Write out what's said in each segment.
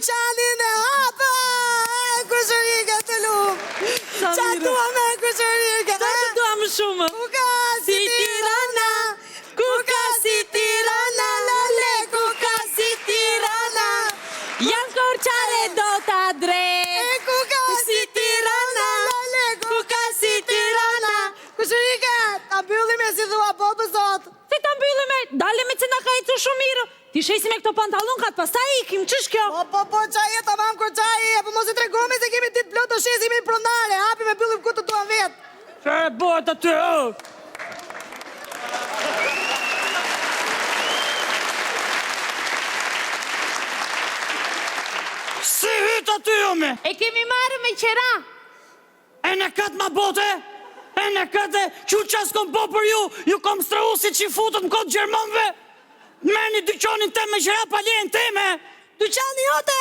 dyqanin e hapa! Kushërika të lumë! Qa tua me kushërika? Qa të tua më shumë? Ku ka si Tirana? Ku ka si Tirana? Lale, ku ka si Tirana? Janë korçare do ta dre. Ku ka si Tirana? Lale, ku ka si Tirana? Kushërika, ta mbyllim e si thua po për sot. Se ta mbyllim e, dale me që na ka icu shumë mirë. Ti shesi me këto pantallonkat, pastaj ikim, ç'është kjo? Po, qaj e tamam kur qaj e, po mos i tregome se kemi ditë plot të shesimi në pronare, hapi me mbyllim ku të duan vetë. Që e bot aty, o? Si hyt aty, o me? E kemi marrë me qera. E në këtë ma bote? E në këtë, që qas kom po për ju kom strau si që futët në kodë Gjermanve? Meni dyqanin te me qera paljen teme. Dyqani jote!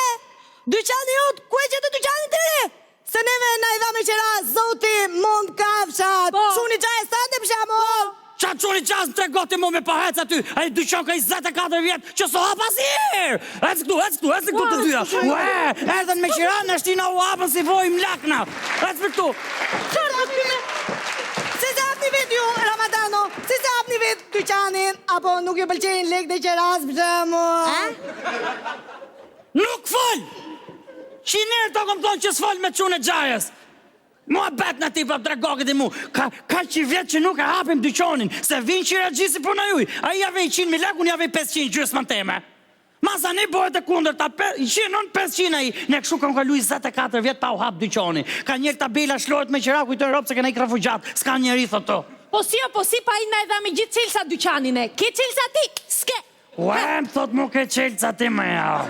Dyqani jote! Ku e që të dyqani të re? Se neve na i dha me qera zoti mund kafshat. Shuni qaj e stande për shamon. Qa qoni qas në tregoti mu me pahec aty. A i dyqan ka 24 vjetë që so hapa si herë. Ecë këtu të dyja. Ue, erdhen me qera në shtina u hapën si vojmë lakna. Ecë për këtu. Si se hapni vet ju, Ramadano? Si se hapni vet dyqanin? Apo nuk ju pëlqejnë lek dhe qeras për shemo? Nuk fol! Qinerë të kom thonë që s'fol me qunë e gjajës. Mua bet në ti për dregokit i mu. Ka që vjetë që nuk e hapim dyqanin, se vinë që i regjisi për në juj. A i jave 100.000 lek, unë jave 500 gjysë më teme. Masa ne bojët e kunder, ta 500 a i, ne këshu kam kalu 24 vjetë pa u hap dyqani. Ka njerë tabela shlojt me qera kujtoj ropë se këna i krafugjatë, s'ka njeri thë to. Po si pa i na edha me gjithë qelsa dyqanin e. Ke qelsa ti? Ske. Ue, më thot mu ke qelsa ti me ja.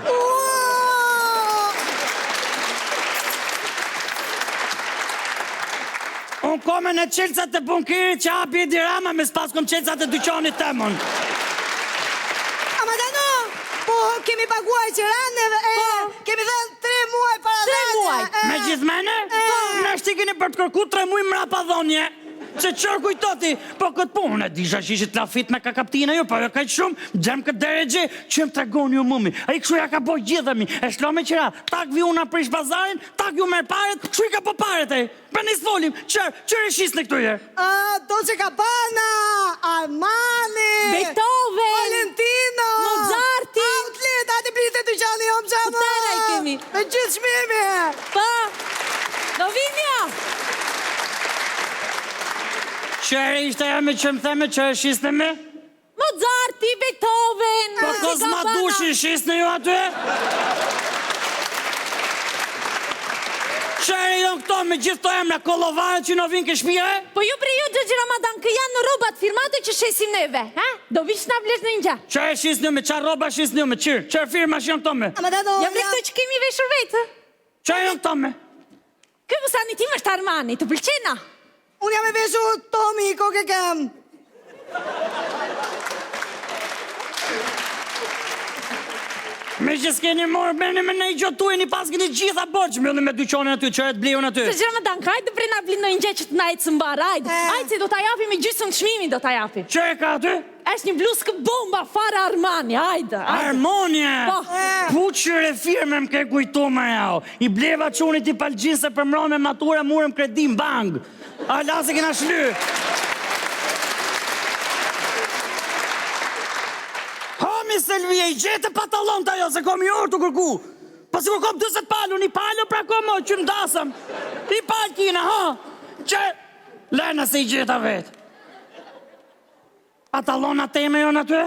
Unë kome në qelësat të bunkirit që hapi e dirama me s'pas kom qelësat të dyqanit të mund. Amadano, po kemi paguaj qëraneve, kemi dhe 3 muaj para dhe. 3 muaj? Me gjithmene? Në shtikini për të kërku 3 muaj mrapa dhonje. Se qërë kujtoti, po këtë punë, e disha që ishit lafit me ka kaptina ju, po jo kajtë shumë, gjem këtë deregje, që më tregoni ju mumi. A i këshu ja ka boj gjithëmi, e shlo me qëra, tak vi una prish bazarin, tak ju merë paret, këshu i ka po paret e. Për një s'folim, qërë e shisë në këtu je? Dolce Gabbana, Armani, Beethoven, Valentino, Mozarti, Outlet, ati blite të gjani om qamo. Kutera i kemi. Me gjithë shmimi. Pa, Dovinja. Qërë ishte jemi që më theme që e shisë në me? Mozarti, Beethoven, Po kësë ma dushi shisë në ju aty? Qërë jo këto me gjithë të emra kolovare që në vinë ke shpia e? Po ju bre ju Gjëgji Ramadan, kë janë në robat firmate që shesim neve, ha? Do vish na blesh në një. Qërë e shisë në me, qërë roba shisë në me, qërë firma që janë këto me? Jam dhe këto që kemi veshur vetë. Qërë janë këto me? Kë vësani tim është Armani, të pëlqena? Unë jam e veshu Tomi, koke kem. Me që s'keni morë, me në i gjotu e një pas këni gjitha borë që mëllë me dyqonin aty, që e të blion aty. Gjëgji Ramadan, ka hajtë bre na blinë në një gjë që të najtë së mbarë, hajtë. Hajtë se do t'a japi me gjysën të shmimi do t'a japi. Që e ka aty? Eshtë një bluskë bomba fare Armani, hajtë. Armonje! Pu qëre firme më ke kujtu me jau. I bleva qunit i palgjinë se për mronë me matura murëm kredim bang. A la se kena shly. Hami Selvije, i gjete patalon të ajo, se kom i orë të kërku. Pas kur kom 20 palu, një palu pra kom o, që ndasëm. I palë kina, ha? Që... Lena se i gjeta vetë. Patalona teme jo në të?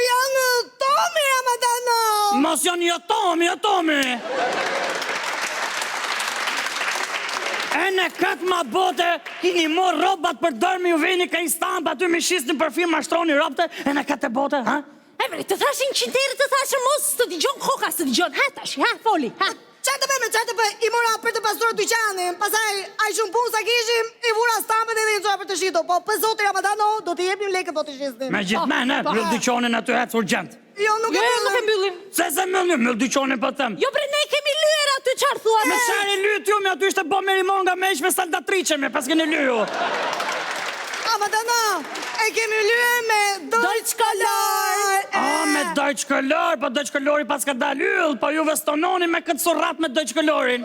Janë Tomi, Ramadano. Mos janë jo Tomi. E në këtë ma bote, kini morë robat për dërmi ju vini ka Istanbul, aty me shisë në përfirë mashtroni robte, e në këtë bote, ha? E bre, të thashin qinterë, të thashin mos, të digjon koka, të digjon, ha tash, ha, foli, ha. Qatë për, i mora për të pasur dyqanin, pasaj a i shumë punë sa kishim, i vura stampën edhe i nëzua për të shito, po për zotë Ramadano, do të jepim lekët do të shistim. Me gjithmene, mëllë dyqonin aty hecë urgent. Jo, nuk e mbyllim. Se mëllë dyqonin për tëmë. Jo bre, ne kemi lyër aty qarë thua. Me shari lyët ju, me aty ishte bo merimonga me ishme saldatrice me, pas keni lyju. Ramadano, e kemi lyer me Deutsche Color. Me Deutsche Color, po Deutsche Colori pas ka dal yll, po juve stononi me këtë surrat me Deutsche Colorin.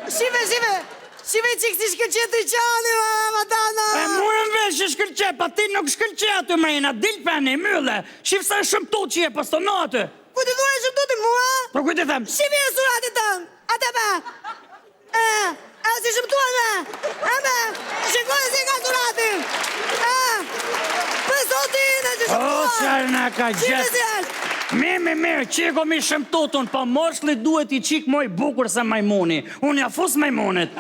Shive qik si shkëlqet dyqani, Ramadano. E murën vesh që shkëlqet, pa ti nuk shkëlqet aty mrejna, dil për mylle. Shif sa e shëmtu që je, po stono aty. Ku ti thua e shëmtu ti mua? Po ku ti them? Shive e suratit tënë, ate be. E si shëmtuan me. Shikoj si ka suratin. Për sotin e që shëmtuan. O, qarë na ka Shive gjetë. si është. Mirë, qiko mi shëmtutun, po moshli duhet i qik moj bukur se majmuni. Unë ja fus majmunit.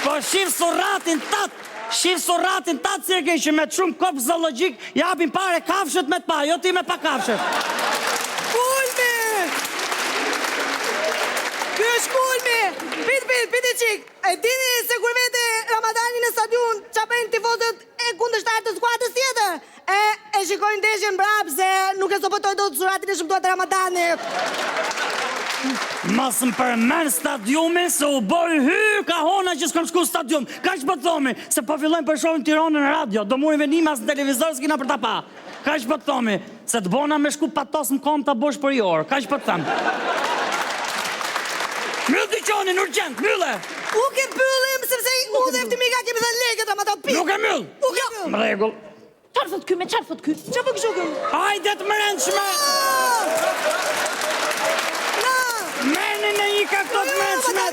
Po shif suratin tatë, Sergej, që me të shumë kopë zoologjik, japin pare kafshët me të pa, jo ti me pa kafshët. Kulmi! Ky është Kulmi! Piti qik! E dini se kur vete Ramadani në stadion, qa bëjnë tifozët e kundërshtar të skuadrës tjetër? E shikojnë ndeshjen brap se nuk e sopotoj do të suratin e shëmtuar të Ramadanit. Mas më përmen stadiumin se u boj ka hona që s'kom shku stadium. Ka që po të thomi, se po fillojnë për shohin Tiranën në radio, do murin venimas në televizor s'kina për ta pa. Ka që po të thomi, se të bona me shku patos më kom të bosh për i orë. Ka që po të thamë. Myllë dyqonin, urgent, myllë! U ke pyllim, sepse u dhe eftimika kemi dhe legët, ama ta pi. Nuk e myllë! U ke pyll. Më regull. Qarë thot ky, me qarë thot ky? Qa për këshu këm? Hajde të më rëndshme! Merni në i ka këto të rëndshme!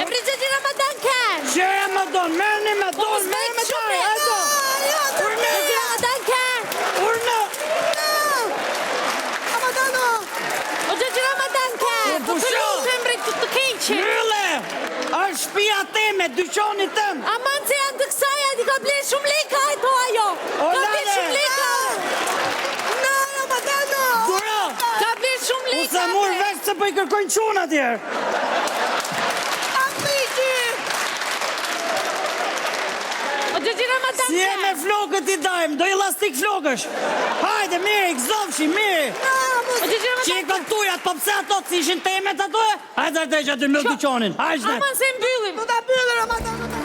E prizeti Ramadan kan! Që e më donë, merni me donë, merni me donë, hajdo! Prizeti Ramadan kan! Urnë! Ramadano! O gjëgjë Ramadan kan! Po të lutem bre të keqe! Mylle! është shpia teme, dyqoni tëm! Aman se janë të kësaja, ti ka blerë shumë leka, e to ajo! Ka blerë shumë leka! Na, Ramadano! Dura! Ka blerë shumë leka! Usa mur vesh se po i kërkojnë quna tjerë! Amiki! O gjëgjë Ramadan Si e kan! me flokët i dajmë, do i lastik flokësh! Hajde, miri, gëzofshi, miri! O gjëgjë Që i Ramadan kan! këntujat, po pse ato të ishin temet ato e? Hajde, atë e që aty mërë dyqonin, hajde! Aman se mbyllim! Do ta byllë, Ramadano!